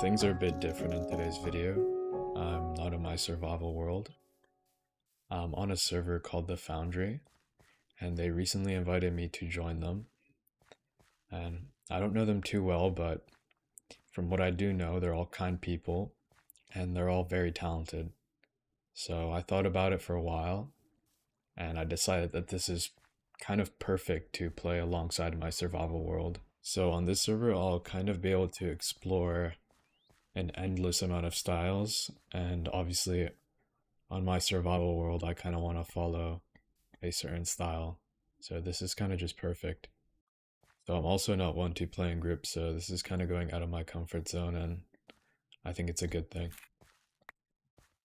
things are a bit different in today's video. I'm not in my survival world. I'm on a server called the Foundry, and they recently invited me to join them. And I don't know them too well, but from what I do know, they're all kind people, and they're all very talented. So I thought about it for a while, and I decided that this is kind of perfect to play alongside my survival world. So on this server, I'll kind of be able to explore an endless amount of styles, and obviously on my survival world I kind of want to follow a certain style, so this is kind of just perfect. So I'm also not one to play in groups, so this is kind of going out of my comfort zone, and I think it's a good thing.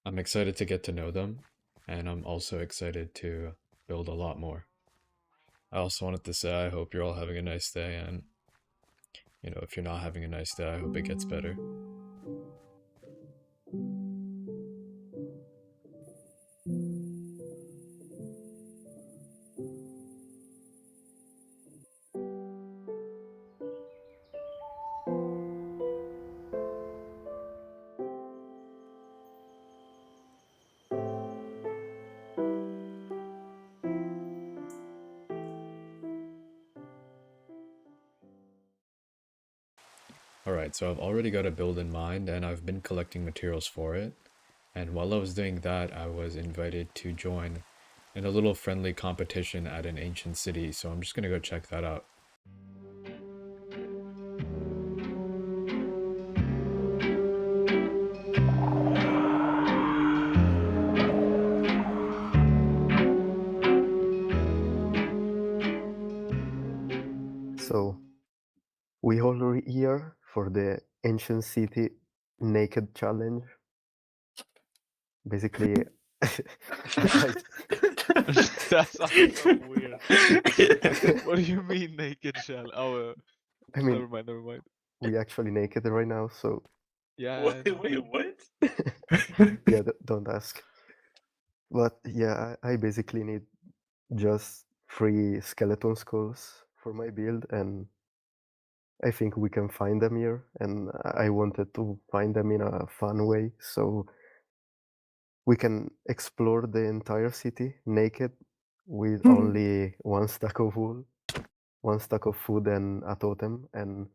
I'm excited to get to know them, and I'm also excited to build a lot more. I also wanted to say I hope you're all having a nice day, and if you're not having a nice day, I hope it gets better. Alright, so I've already got a build in mind, and I've been collecting materials for it. And while I was doing that, I was invited to join in a little friendly competition at an ancient city, so I'm just gonna go check that out. So, we all are here for the Ancient City Naked Challenge. Basically, That sounds so weird. What do you mean naked shell? Oh, I mean, never mind. we actually naked right now, so Yeah. Wait, what? yeah, don't ask. But yeah, I basically need just 3 skeleton skulls for my build, and I think we can find them here, and I wanted to find them in a fun way, so we can explore the entire city naked with only 1 stack of wool, 1 stack of food, and a totem, and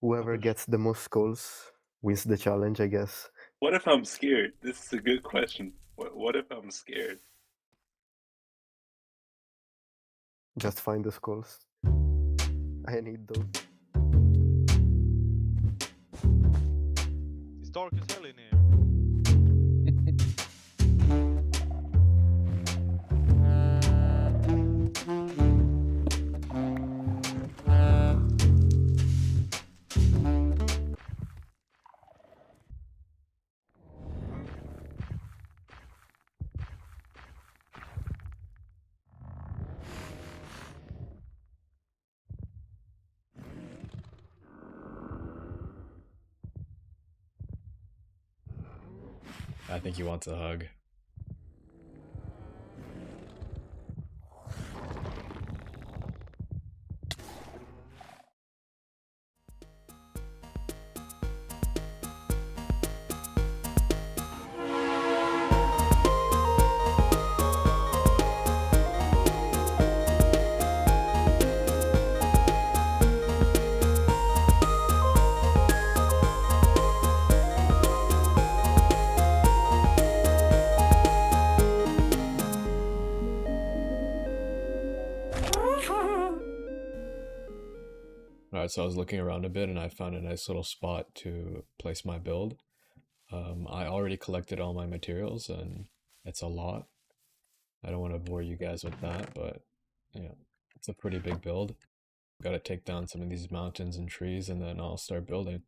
whoever gets the most skulls wins the challenge, I guess. What if I'm scared? This is a good question. What if I'm scared? Just find the skulls. I need those. It's dark as hell in here. I think he wants a hug. Alright, so I was looking around a bit and I found a nice little spot to place my build. I already collected all my materials, and it's a lot. I don't want to bore you guys with that, but yeah, it's a pretty big build. Gotta take down some of these mountains and trees, and then I'll start building.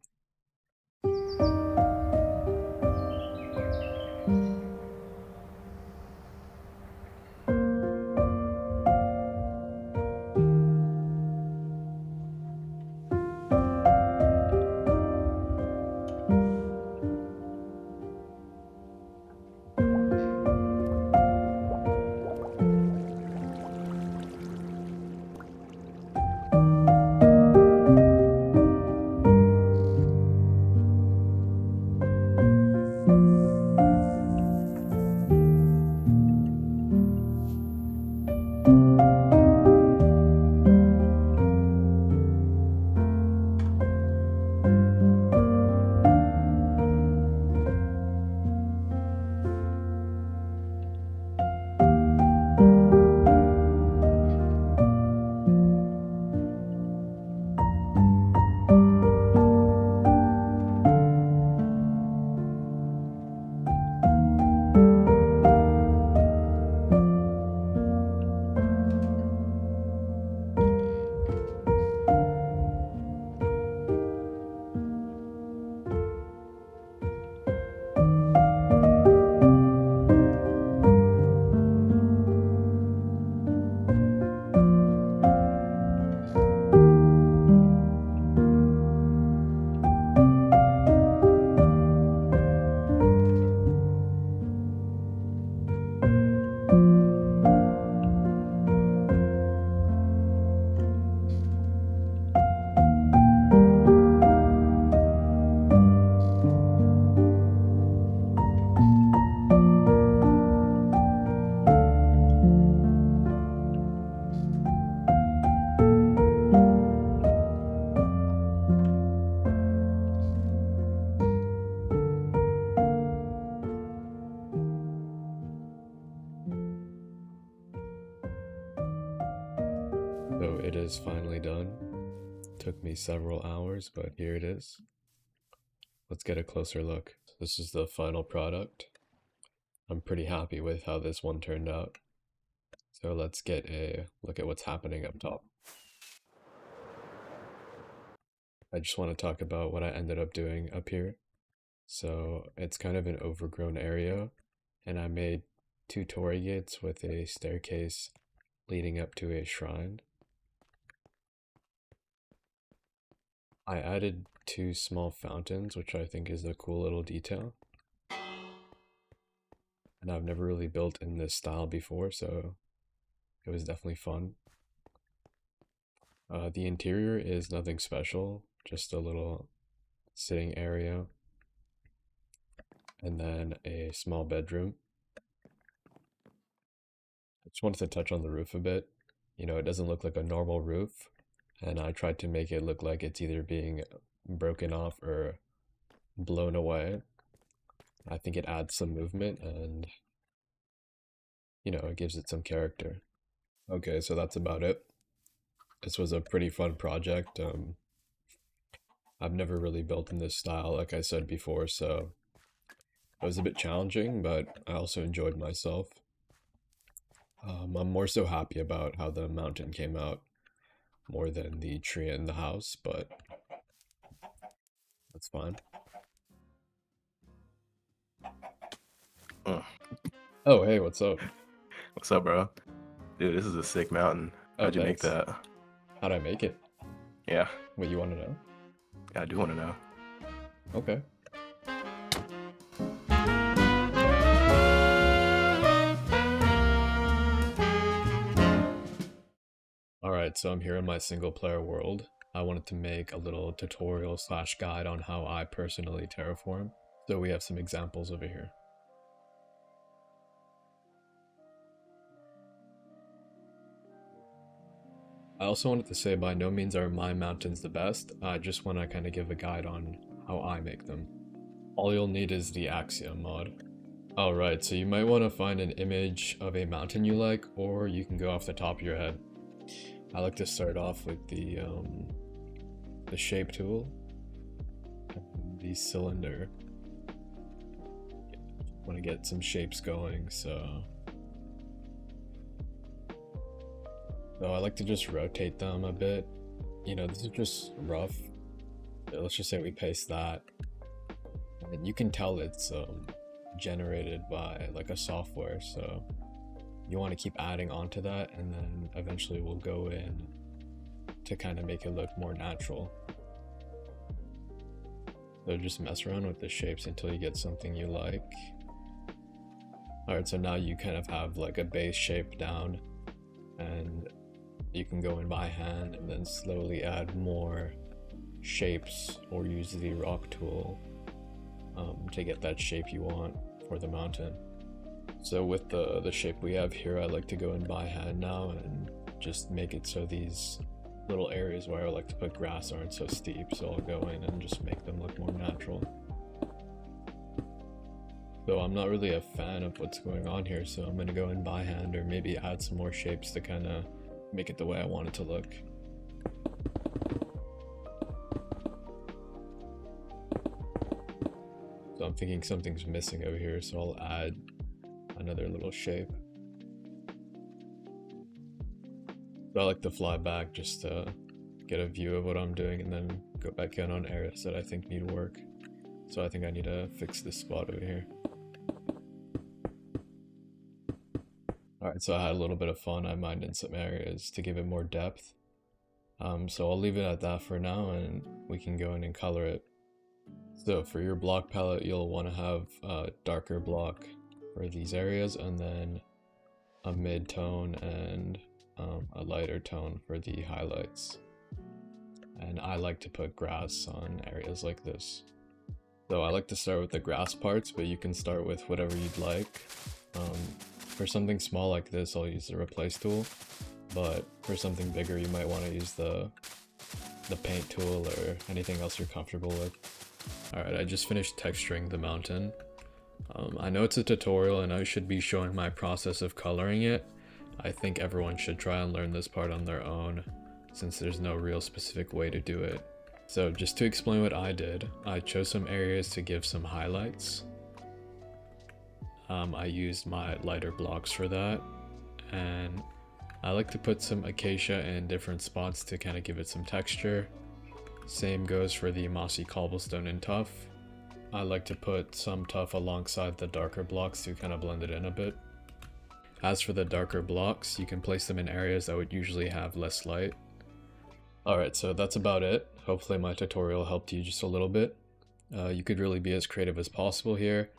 So it is finally done. Took me several hours, but here it is. Let's get a closer look. This is the final product. I'm pretty happy with how this one turned out. So let's get a look at what's happening up top. I just want to talk about what I ended up doing up here. So it's kind of an overgrown area, and I made 2 torii gates with a staircase leading up to a shrine. I added 2 small fountains, which I think is a cool little detail. And I've never really built in this style before, so it was definitely fun. The interior is nothing special, just a little sitting area. And then a small bedroom. I just wanted to touch on the roof a bit. You know, it doesn't look like a normal roof, and I tried to make it look like it's either being broken off or blown away. I think it adds some movement and, you know, it gives it some character. Okay, so that's about it. This was a pretty fun project. I've never really built in this style, like I said before, so it was a bit challenging, but I also enjoyed myself. I'm more so happy about how the mountain came out more than the tree and the house, but that's fine. Oh, hey, what's up? What's up, bro? Dude, this is a sick mountain. Oh, How'd you make thanks. that? How'd I make it? Yeah, What, you want to know? I do want to know. Okay. Alright, so I'm here in my single player world. I wanted to make a little tutorial / guide on how I personally terraform. So we have some examples over here. I also wanted to say by no means are my mountains the best. I just want to kind of give a guide on how I make them. All you'll need is the Axiom mod. Alright, so you might want to find an image of a mountain you like, or you can go off the top of your head. I like to start off with the shape tool, the cylinder. Want to get some shapes going, so I like to just rotate them a bit. You know, this is just rough. Let's just say we paste that, and you can tell it's generated by like a software, so you want to keep adding onto that, and then eventually we'll go in to kind of make it look more natural. So just mess around with the shapes until you get something you like. Alright, so now you kind of have like a base shape down, and you can go in by hand and then slowly add more shapes or use the rock tool to get that shape you want for the mountain. So with the shape we have here, I like to go in by hand now and just make it so these little areas where I like to put grass aren't so steep, so I'll go in and just make them look more natural. So I'm not really a fan of what's going on here, so I'm going to go in by hand or maybe add some more shapes to kind of make it the way I want it to look. So I'm thinking something's missing over here, so I'll add another little shape. So I like to fly back just to get a view of what I'm doing and then go back in on areas that I think need work. So I think I need to fix this spot over here. Alright, so I had a little bit of fun. I mined in some areas to give it more depth. So I'll leave it at that for now, and we can go in and color it. So for your block palette, you'll want to have a darker block for these areas, and then a mid-tone and a lighter tone for the highlights. And I like to put grass on areas like this. So I like to start with the grass parts, but you can start with whatever you'd like. For something small like this, I'll use the replace tool, but for something bigger, you might want to use the paint tool or anything else you're comfortable with. Alright, I just finished texturing the mountain. I know it's a tutorial and I should be showing my process of coloring it. I think everyone should try and learn this part on their own. since there's no real specific way to do it. So just to explain what I did, I chose some areas to give some highlights. I used my lighter blocks for that, and I like to put some acacia in different spots to kind of give it some texture. Same goes for the mossy cobblestone and tuff. I like to put some tuff alongside the darker blocks to kind of blend it in a bit. As for the darker blocks, you can place them in areas that would usually have less light. Alright, so that's about it. Hopefully my tutorial helped you just a little bit. You could really be as creative as possible here.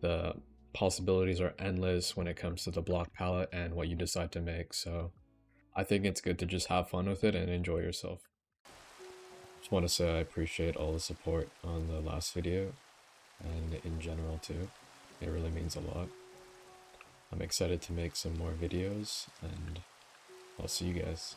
The possibilities are endless when it comes to the block palette and what you decide to make, so I think it's good to just have fun with it and enjoy yourself. Just want to say I appreciate all the support on the last video, and in general too. It really means a lot. I'm excited to make some more videos, and I'll see you guys.